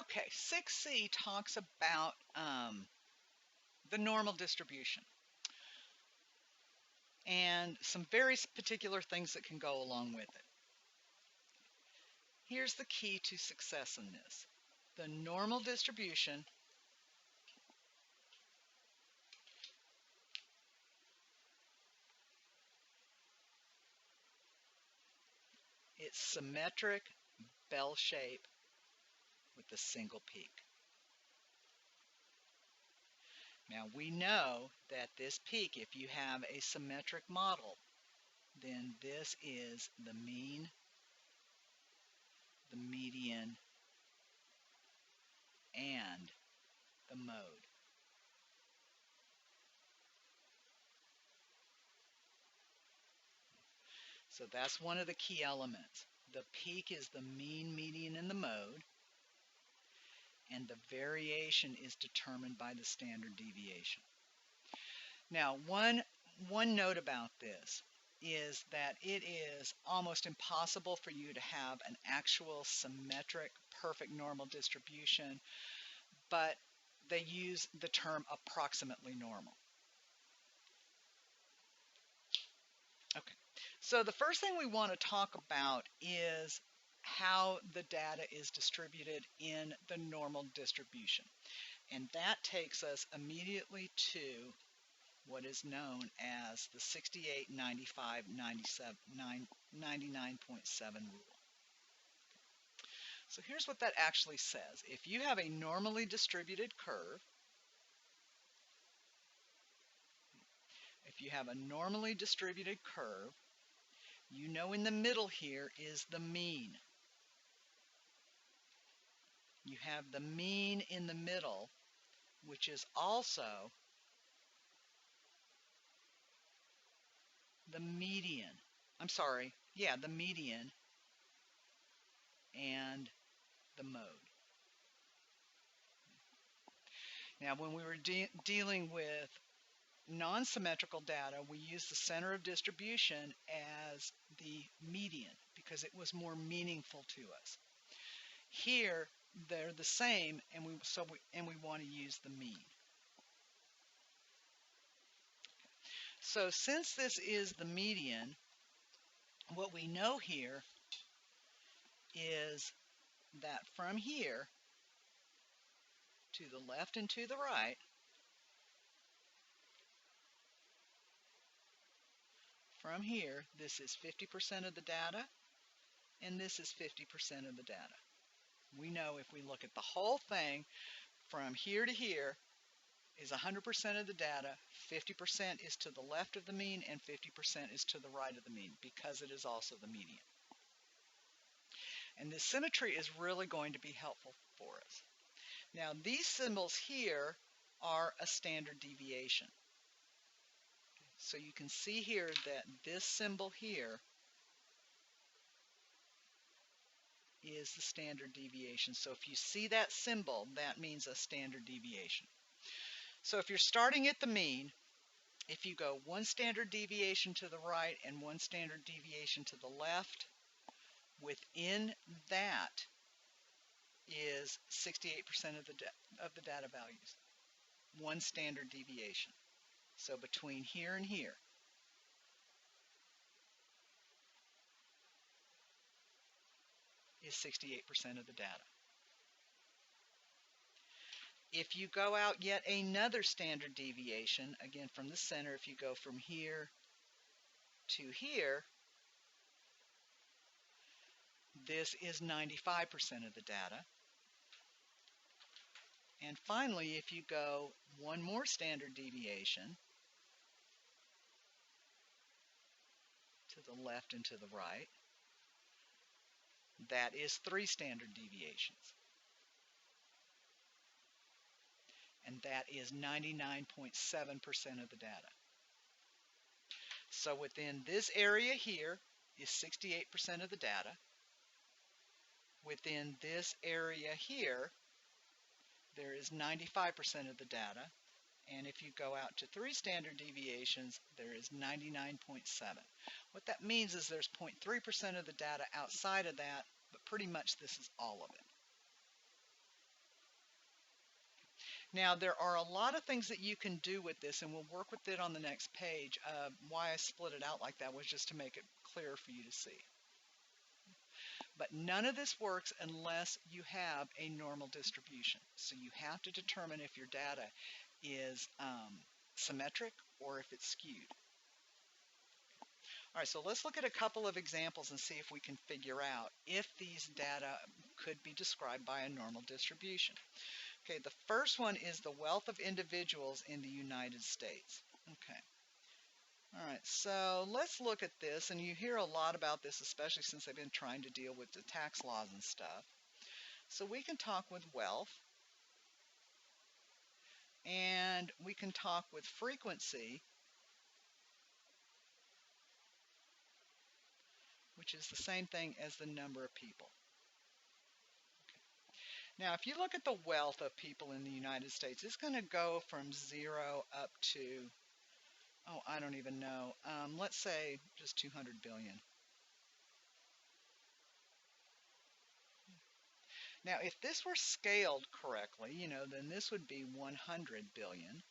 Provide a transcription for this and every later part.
Okay, 6C talks about the normal distribution and some very particular things that can go along with it. Here's the key to success in this. The normal distribution it's symmetric, bell shape with a single peak. Now we know that this peak, if you have a symmetric model, then this is the mean, the median, and the mode. So that's one of the key elements. The peak is the mean, median, and the mode, and the variation is determined by the standard deviation. Now, one note about this is that it is almost impossible for you to have an actual symmetric, perfect normal distribution, but they use the term approximately normal. Okay, so the first thing we want to talk about is how the data is distributed in the normal distribution. And that takes us immediately to what is known as the 68, 95, 97, 99.7 rule. So here's what that actually says. If you have a normally distributed curve, you know in the middle here is the mean. You have the mean in the middle, which is also the median. The median and the mode. Now, when we were dealing with non-symmetrical data, we used the center of distribution as the median because it was more meaningful to us. Here, they're the same, and we want to use the mean. So since this is the median, what we know here is that from here to the left and to the right, from here, this is 50% of the data, and this is 50% of the data. We know if we look at the whole thing, from here to here is 100% of the data, 50% is to the left of the mean, and 50% is to the right of the mean, because it is also the median. And this symmetry is really going to be helpful for us. Now, these symbols here are a standard deviation. So you can see here that this symbol here is the standard deviation. So if you see that symbol, that means a standard deviation. So if you're starting at the mean, if you go one standard deviation to the right and one standard deviation to the left, within that is 68% of the data values. One standard deviation. So between here and here is 68% of the data. If you go out yet another standard deviation, again from the center, if you go from here to here, this is 95% of the data. And finally, if you go one more standard deviation to the left and to the right, that is 3 standard deviations. And that is 99.7% of the data. So within this area here is 68% of the data. Within this area here, there is 95% of the data. And if you go out to 3 standard deviations, there is 99.7. What that means is there's 0.3% of the data outside of that, but pretty much this is all of it. Now, there are a lot of things that you can do with this, and we'll work with it on the next page. Why I split it out like that was just to make it clearer for you to see. But none of this works unless you have a normal distribution. So you have to determine if your data is symmetric or if it's skewed. All right, so let's look at a couple of examples and see if we can figure out if these data could be described by a normal distribution. Okay, the first one is the wealth of individuals in the United States. Okay. All right, so let's look at this, and you hear a lot about this, especially since they've been trying to deal with the tax laws and stuff. So we can talk with wealth, and we can talk with frequency, which is the same thing as the number of people. Now, if you look at the wealth of people in the United States, it's going to go from 0 up to, oh, I don't even know, let's say just 200 billion. Now, if this were scaled correctly, then this would be 100 billion.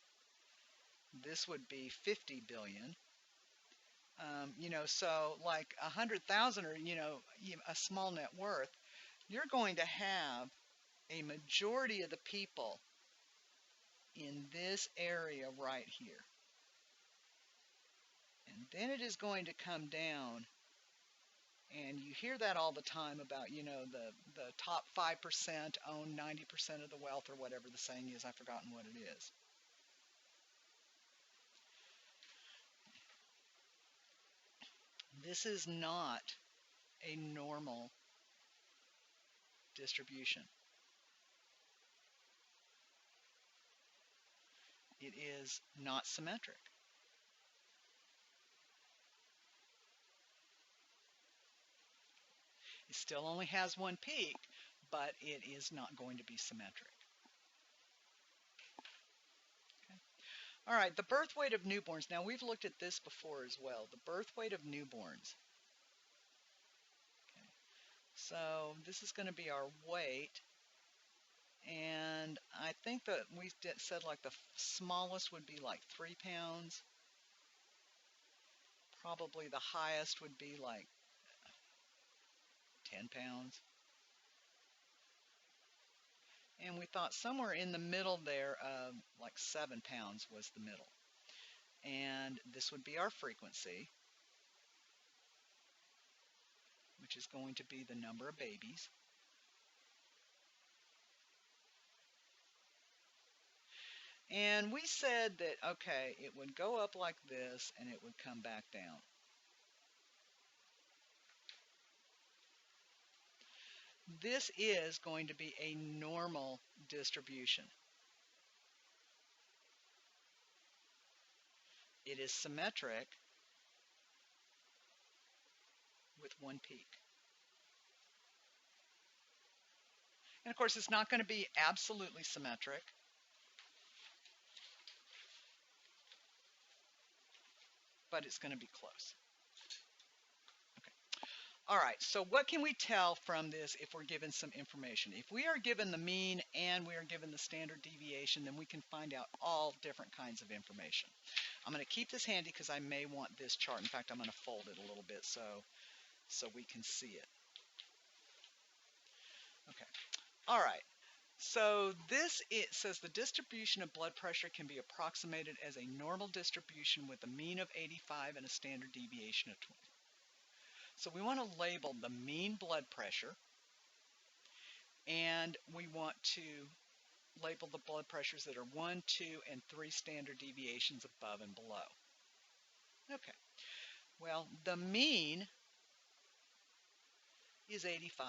This would be 50 billion. So like 100,000 or, a small net worth, you're going to have a majority of the people in this area right here. And then it is going to come down, and you hear that all the time about, the top 5% own 90% of the wealth, or whatever the saying is. I've forgotten what it is. This is not a normal distribution. It is not symmetric. It still only has one peak, but it is not going to be symmetric. Okay. All right, the birth weight of newborns. Now, we've looked at this before as well. The birth weight of newborns. Okay. So this is going to be our weight. And I think that we said like the smallest would be like 3 pounds. Probably the highest would be like 10 pounds. And we thought somewhere in the middle there, like 7 pounds was the middle. And this would be our frequency, which is going to be the number of babies. And we said that, okay, it would go up like this and it would come back down. This is going to be a normal distribution. It is symmetric with one peak. And of course, it's not going to be absolutely symmetric. But it's going to be close. Okay. All right, so what can we tell from this if we're given some information? If we are given the mean and we are given the standard deviation, then we can find out all different kinds of information. I'm going to keep this handy because I may want this chart. In fact, I'm going to fold it a little bit so we can see it. Okay. All right. So it says the distribution of blood pressure can be approximated as a normal distribution with a mean of 85 and a standard deviation of 20. So we want to label the mean blood pressure, and we want to label the blood pressures that are 1, 2, and 3 standard deviations above and below. Okay. Well, the mean is 85.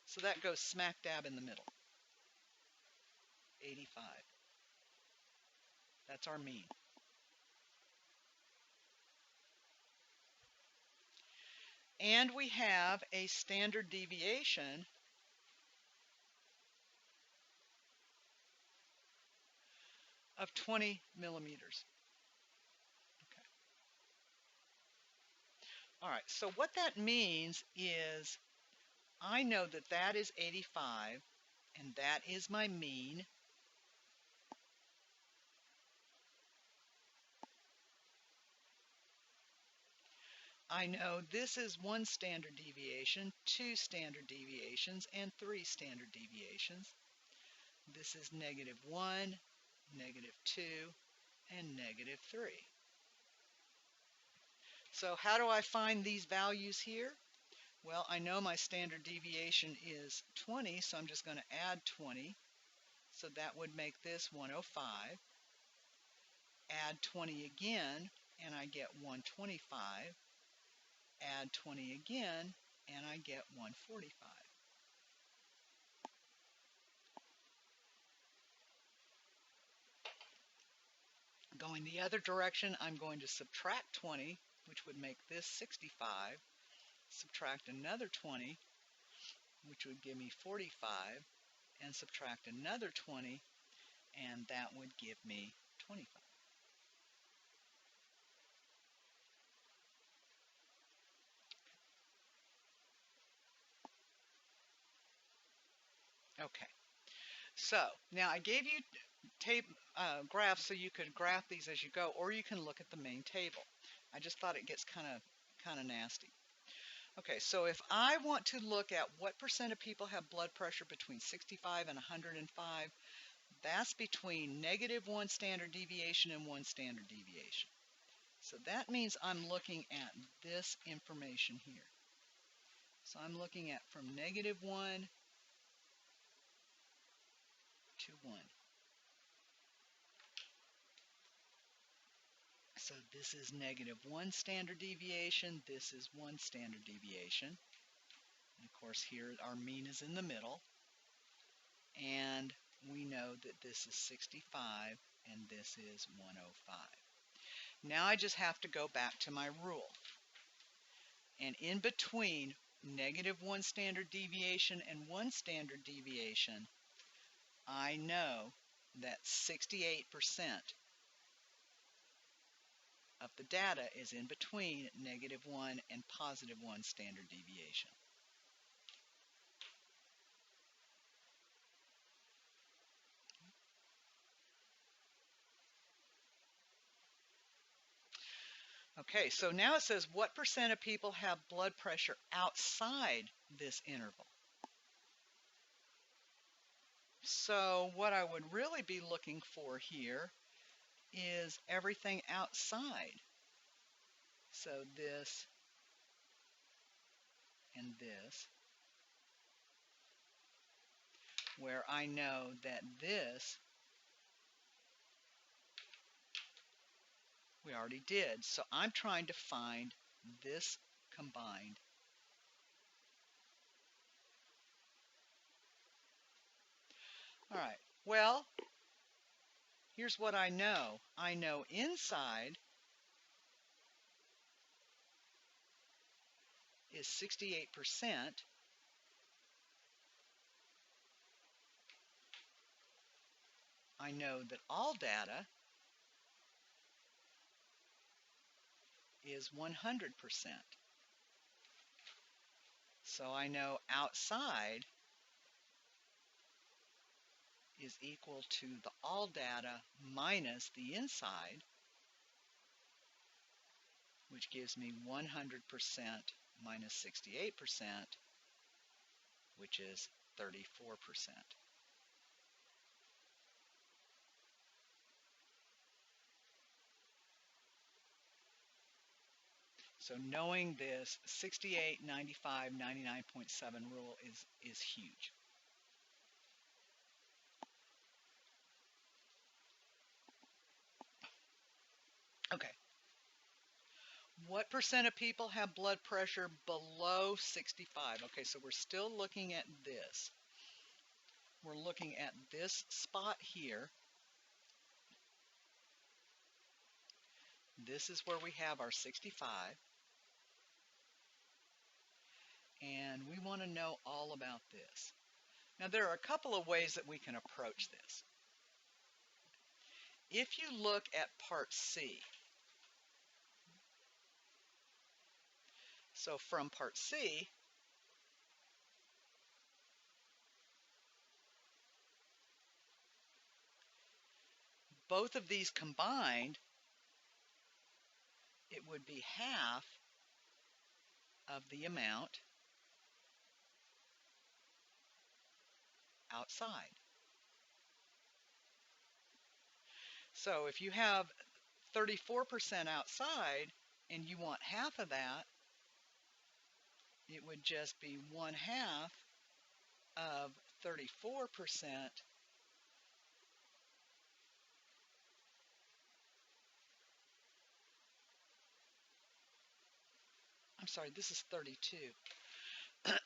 So that goes smack dab in the middle. 85. That's our mean. And we have a standard deviation of 20 millimeters. Okay. All right, so what that means is I know that that is 85, and that is my mean. I know this is 1 standard deviation, 2 standard deviations, and 3 standard deviations. This is -1, -2, and -3. So how do I find these values here? Well, I know my standard deviation is 20, so I'm just going to add 20. So that would make this 105. Add 20 again, and I get 125. Add 20 again, and I get 145. Going the other direction, I'm going to subtract 20, which would make this 65. Subtract another 20, which would give me 45, and subtract another 20, and that would give me 25. Okay, so now I gave you graphs so you could graph these as you go, or you can look at the main table. I just thought it gets kind of nasty. Okay, so if I want to look at what percent of people have blood pressure between 65 and 105, that's between -1 standard deviation and 1 standard deviation. So that means I'm looking at this information here. So I'm looking at from -1 to 1. So this is -1 standard deviation, this is 1 standard deviation. And of course here our mean is in the middle. And we know that this is 65 and this is 105. Now I just have to go back to my rule. And in between -1 standard deviation and 1 standard deviation, I know that 68% of the data is in between -1 and +1 standard deviation. Okay, so now it says what percent of people have blood pressure outside this interval? So what I would really be looking for here is everything outside. So this and this, where I know that this we already did. So I'm trying to find this combined. All right, well, here's what I know. I know inside is 68%. I know that all data is 100%. So I know outside is equal to the all data minus the inside, which gives me 100% minus 68%, which is 34%. So knowing this 68, 95, 99.7 rule is huge. Okay. What percent of people have blood pressure below 65? Okay, so we're still looking at this. We're looking at this spot here. This is where we have our 65. And we want to know all about this. Now, there are a couple of ways that we can approach this. If you look at part C, so from part C, both of these combined, it would be half of the amount outside. So if you have 34% outside and you want half of that, it would just be 1/2 of 34%. I'm sorry, this is 32.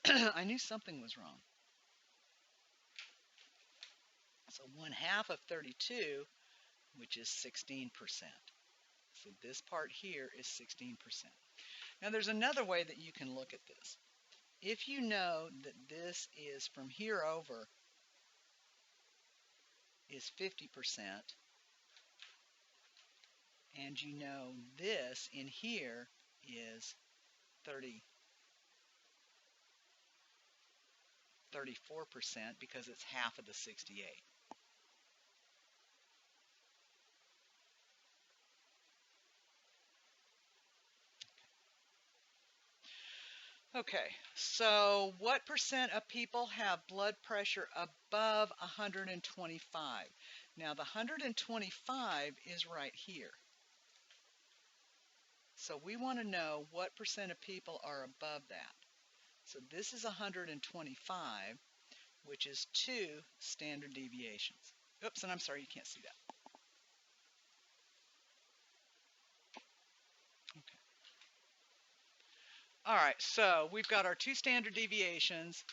I knew something was wrong. So 1/2 of 32, which is 16%. So this part here is 16%. Now there's another way that you can look at this. If you know that this is from here over is 50%, and you know this in here is 34% because it's half of the 68. Okay, so what percent of people have blood pressure above 125? Now the 125 is right here. So we want to know what percent of people are above that. So this is 125, which is 2 standard deviations. Oops, and I'm sorry, you can't see that. Okay. All right, so we've got our 2 standard deviations,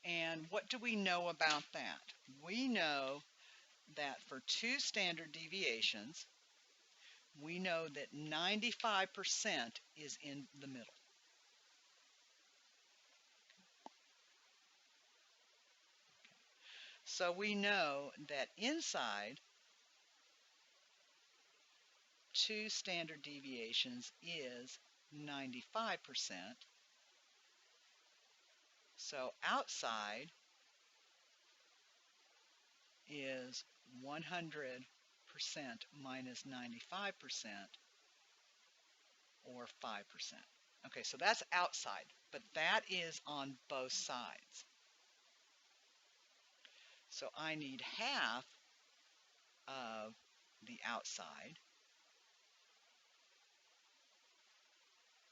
and what do we know about that? We know that for 2 standard deviations, we know that 95% is in the middle. So we know that inside 2 standard deviations is 95%. So outside is 100% minus 95%, or 5%. Okay, so that's outside, but that is on both sides. So I need half of the outside,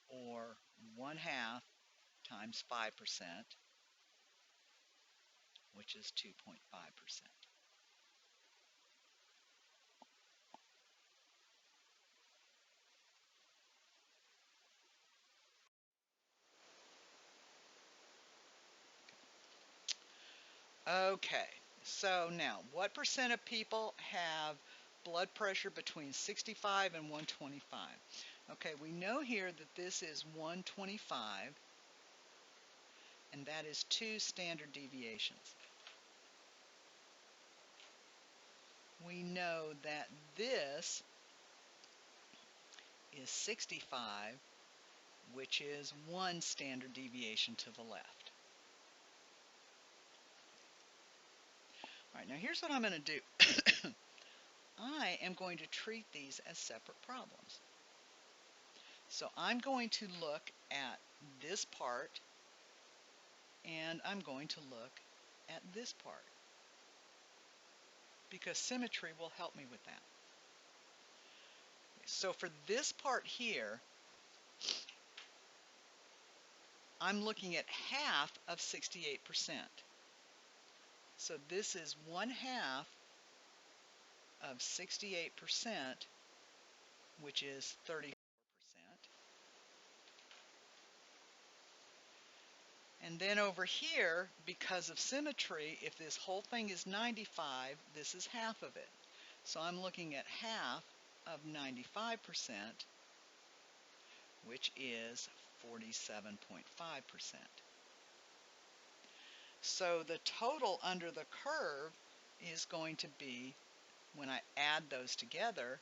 or 1/2 times 5%, which is 2.5%. Okay, so now what percent of people have blood pressure between 65 and 125? Okay, we know here that this is 125, and that is 2 standard deviations. We know that this is 65, which is 1 standard deviation to the left. All right, now here's what I'm going to do. I am going to treat these as separate problems. So I'm going to look at this part, and I'm going to look at this part, because symmetry will help me with that. So for this part here, I'm looking at half of 68%. So this is 1/2 of 68%, which is 34%. And then over here, because of symmetry, if this whole thing is 95, this is half of it. So I'm looking at half of 95%, which is 47.5%. So the total under the curve is going to be, when I add those together,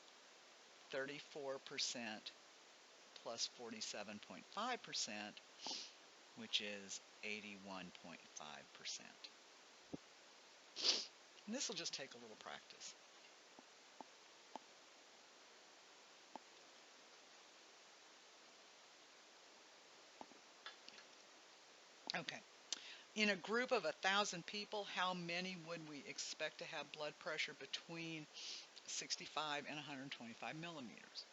34% plus 47.5%, which is 81.5%. And this will just take a little practice. In a group of 1,000 people, how many would we expect to have blood pressure between 65 and 125 millimeters?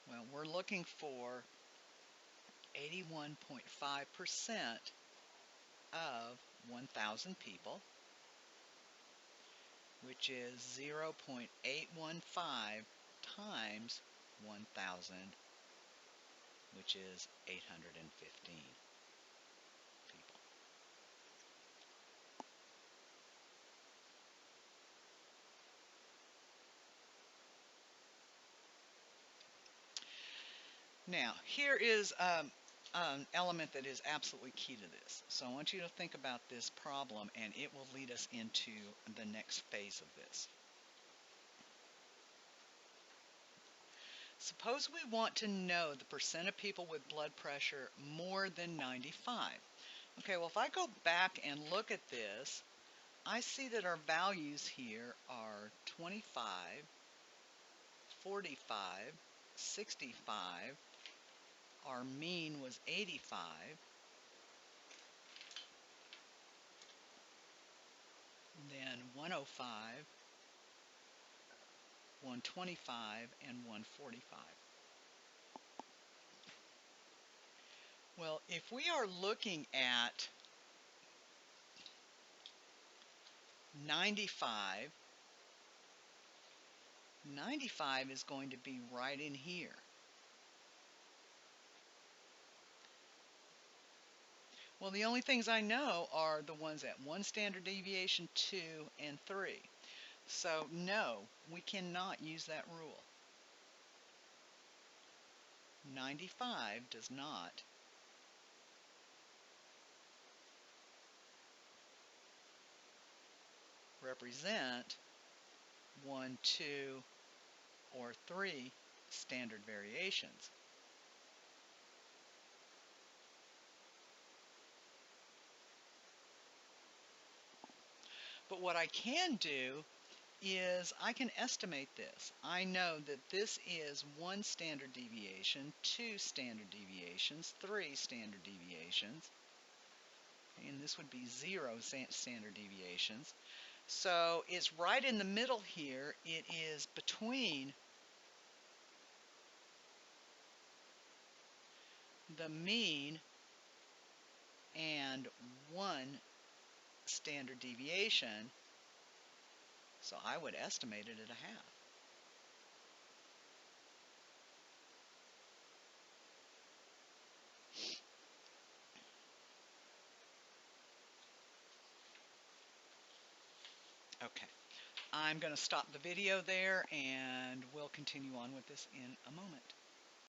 Well, we're looking for 81.5% of 1,000 people, which is 0.815 times 1,000, which is 815 people. Now, here is an element that is absolutely key to this. So I want you to think about this problem, and it will lead us into the next phase of this. Suppose we want to know the percent of people with blood pressure more than 95. Okay, well, if I go back and look at this, I see that our values here are 25, 45, 65. Our mean was 85. Then 105, 125, and 145. Well, if we are looking at 95, 95 is going to be right in here. Well, the only things I know are the ones at 1 standard deviation, 2, and 3. So, no, we cannot use that rule. 95 does not represent 1, 2, or 3 standard variations. But what I can do is I can estimate this. I know that this is 1 standard deviation, 2 standard deviations, 3 standard deviations, and this would be 0 standard deviations. So it's right in the middle here. It is between the mean and 1 standard deviation, so I would estimate it at a half. Okay, I'm going to stop the video there and we'll continue on with this in a moment.